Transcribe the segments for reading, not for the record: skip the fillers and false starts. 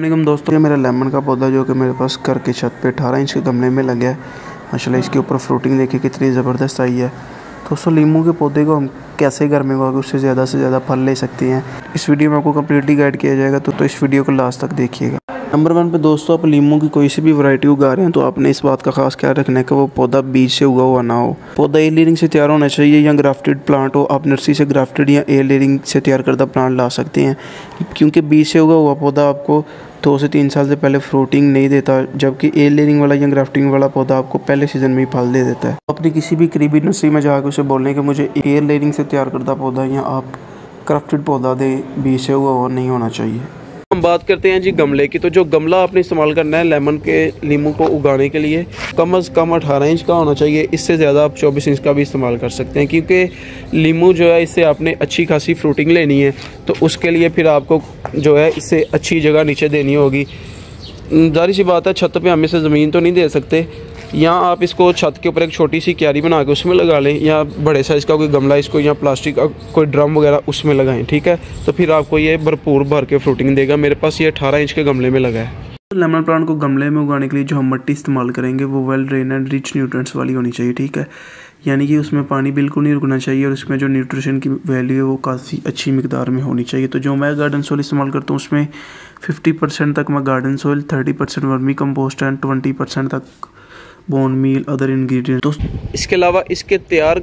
वालेकुम दोस्तों, ये मेरा लेमन का पौधा जो कि मेरे पास घर की छत पे 18 इंच के गमले में लगा है। माशाल्लाह इसके ऊपर फ्रूटिंग देखिए कितनी ज़बरदस्त आई है। दोस्तों लीमू के पौधे को हम कैसे घर में उगा के उससे ज़्यादा से ज़्यादा फल ले सकते हैं, इस वीडियो में आपको कम्प्लीटली गाइड किया जाएगा। तो इस वीडियो को लास्ट तक देखिएगा। नंबर 1 पे दोस्तों, आप लीमू की कोई सी भी वैरायटी उगा रहे हैं तो आपने इस बात का खास ख्याल रखना है कि वो पौधा बीज से उगा हुआ ना हो। पौधा एयर लेयरिंग से तैयार होना चाहिए या ग्राफ्टेड प्लांट हो। आप नर्सरी से ग्राफ्टेड या एयर लेयरिंग से तैयार करदा प्लांट ला सकते हैं, क्योंकि बीज से उगा हुआ पौधा आपको 2 से 3 साल से पहले फ्रूटिंग नहीं देता, जबकि एयर लेयरिंग वाला या ग्राफ्टिंग वाला पौधा आपको पहले सीजन में ही फल दे देता है। अपनी किसी भी करीबी नर्सरी में जाकर उसे बोलने कि मुझे एयर लेयरिंग से तैयार करदा पौधा या आप क्राफ्टेड पौधा दे, बीज से हुआ हुआ नहीं होना चाहिए। हम बात करते हैं जी गमले की। तो जो गमला आपने इस्तेमाल करना है लेमन के लीमू को उगाने के लिए, कम से कम 18 इंच का होना चाहिए। इससे ज़्यादा आप 24 इंच का भी इस्तेमाल कर सकते हैं, क्योंकि लीमू जो है इससे आपने अच्छी खासी फ्रूटिंग लेनी है। तो उसके लिए फिर आपको जो है इससे अच्छी जगह नीचे देनी होगी। जाहिर सी बात है, छत पे हम इसे ज़मीन तो नहीं दे सकते। या आप इसको छत के ऊपर एक छोटी सी क्यारी बना के उसमें लगा लें, या बड़े साइज़ का कोई गमला इसको या प्लास्टिक का कोई ड्रम वगैरह उसमें लगाएं, ठीक है। तो फिर आपको ये भरपूर भर के फ्रूटिंग देगा। मेरे पास ये 18 इंच के गमले में लगा है। लेमन प्लांट को गमले में उगाने के लिए जो हम मिट्टी इस्तेमाल करेंगे वो well drain and rich nutrients वाली होनी चाहिए, ठीक है। यानी कि उसमें पानी बिल्कुल नहीं रुकना चाहिए और उसमें जो न्यूट्रिशन की वैल्यू है वो काफ़ी अच्छी मिकदार में होनी चाहिए। तो जो मैं गार्डन सॉइल इस्तेमाल करता हूँ उसमें 50% तक मैं garden soil, 30% vermi compost and 20% तक बोन मील अदर इंग्रेडिएंट। तो इसके अलावा इसके तैयार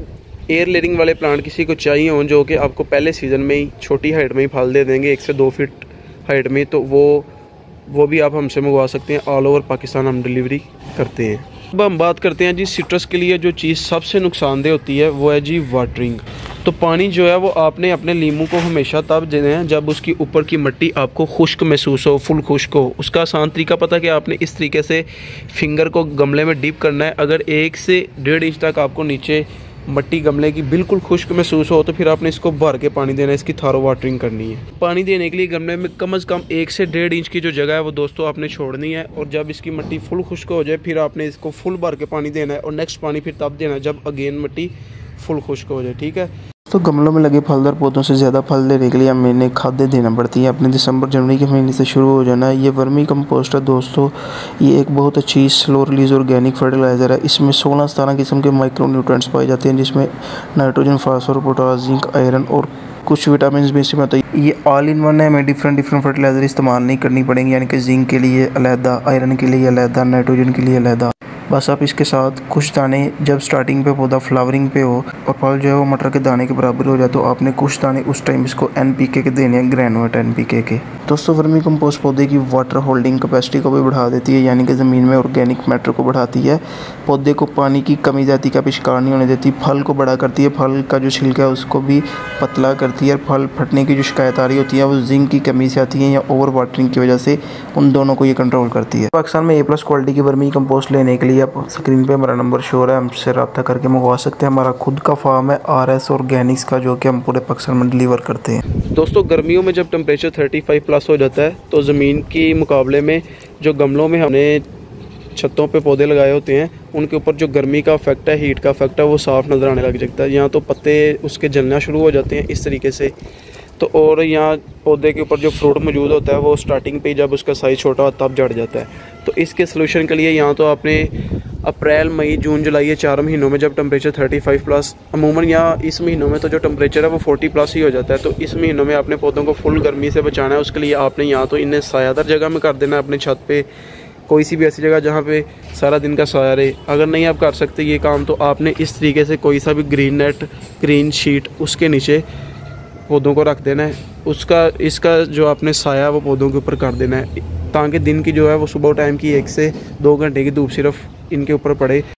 एयर लेयरिंग वाले प्लांट किसी को चाहिए हों जो कि आपको पहले सीज़न में ही छोटी हाइट में ही फल दे देंगे, 1 से 2 फीट हाइट में, तो वो भी आप हमसे मंगवा सकते हैं। ऑल ओवर पाकिस्तान हम डिलीवरी करते हैं। अब हम बात करते हैं जी सिट्रस के लिए जो चीज़ सबसे नुकसानदेह होती है वो है जी वाटरिंग। तो पानी जो है वो आपने अपने लीमू को हमेशा तब देना है जब उसकी ऊपर की मिट्टी आपको खुश्क महसूस हो, फुल खुश्क हो। उसका आसान तरीका पता कि आपने इस तरीके से फिंगर को गमले में डीप करना है। अगर 1 से 1.5 इंच तक आपको नीचे मिट्टी गमले की बिल्कुल खुश्क महसूस हो तो फिर आपने इसको भर के पानी देना है, इसकी थारो वाटरिंग करनी है। पानी देने के लिए गमले में कम से कम 1 से 1.5 इंच की जो जगह है वो दोस्तों आपने छोड़नी है। और जब इसकी मिट्टी फुल खुश्क हो जाए फिर आपने इसको फुल भर के पानी देना है, और नेक्स्ट पानी फिर तब देना है जब अगेन मिट्टी फुल खुश्क हो जाए, ठीक है। तो गमलों में लगे फलदार पौधों से ज़्यादा फल देने के लिए हमें खादें देना पड़ती है। अपने दिसंबर जनवरी के महीने से शुरू हो जाना है। ये वर्मी कंपोस्ट है दोस्तों, ये एक बहुत अच्छी स्लो रिलीज ऑर्गेनिक फर्टिलाइज़र है। इसमें 16-17 किस्म के माइक्रो न्यूट्रिएंट्स पाए जाते हैं, जिसमें nitrogen, phosphorus, potash, zinc, iron और कुछ विटामिन भी इसमें होता है। ये ऑल इन वन है, हमें डिफरेंट फर्टिलाइज़र इस्तेमाल नहीं करनी पड़ेंगी, यानी कि जिंक के लिए अलहदा, आयरन के लिए अलहदा, नाइट्रोजन के लिए अलहदा। बस आप इसके साथ कुछ दाने जब स्टार्टिंग पे पौधा फ्लावरिंग पे हो और फल जो है वो मटर के दाने के बराबर हो जाए तो आपने कुछ दाने उस टाइम इसको NPK के देने हैं, ग्रेनुलेट NPK के। दोस्तों वर्मी कंपोस्ट पौधे की वाटर होल्डिंग कैपेसिटी को भी बढ़ा देती है, यानी कि ज़मीन में ऑर्गेनिक मैटर को बढ़ाती है। पौधे को पानी की कमी जाती का भी शिकार नहीं होने देती। फल को बड़ा करती है, फल का जो छिलका है उसको भी पतला करती है। फल फटने की जो शिकायत आ रही होती है वो जिंक की कमी से आती है या ओवर वाटरिंग की वजह से, उन दोनों को ये कंट्रोल करती है। पाकिस्तान में A+ क्वालिटी की वर्मी कंपोस्ट लेने के लिए आप स्क्रीन पे हमारा नंबर शो है, हमसे रब्ता करके मंगवा सकते हैं। हमारा खुद का फार्म है RS ऑर्गेनिक्स का, जो कि हम पूरे पाकिस्तान में डिलीवर करते हैं। दोस्तों गर्मियों में जब टेम्परेचर 35+ हो जाता है तो ज़मीन की मुकाबले में जो गमलों में हमने छतों पे पौधे लगाए होते हैं उनके ऊपर जो गर्मी का इफेक्ट है, हीट का इफेक्ट है, वो साफ़ नज़र आने लग जाता है। यहाँ तो पत्ते उसके जलना शुरू हो जाते हैं इस तरीके से। तो और यहाँ पौधे के ऊपर जो फ्रूट मौजूद होता है वो स्टार्टिंग पे जब उसका साइज़ छोटा होता है तब झड़ जाता है। तो इसके सलूशन के लिए यहाँ तो आपने अप्रैल, मई, जून, जुलाई, ये 4 महीनों में जब टेम्परेचर 35+, अमूमन यहाँ इस महीनों में तो जो टेम्परेचर है वो 40+ ही हो जाता है। तो इस महीनों में अपने पौधों को फुल गर्मी से बचाना है। उसके लिए आपने यहाँ तो इन्हें सायादार जगह में कर देना है, अपने छत पे कोई सी भी ऐसी जगह जहाँ पे सारा दिन का साया रहे। अगर नहीं आप कर सकते ये काम तो आपने इस तरीके से कोई सा भी ग्रीन नेट, ग्रीन शीट उसके नीचे पौधों को रख देना है। इसका जो आपने साया वो पौधों के ऊपर कर देना है, ताकि दिन की जो है वो सुबह टाइम की 1 से 2 घंटे की धूप सिर्फ इनके ऊपर पड़े।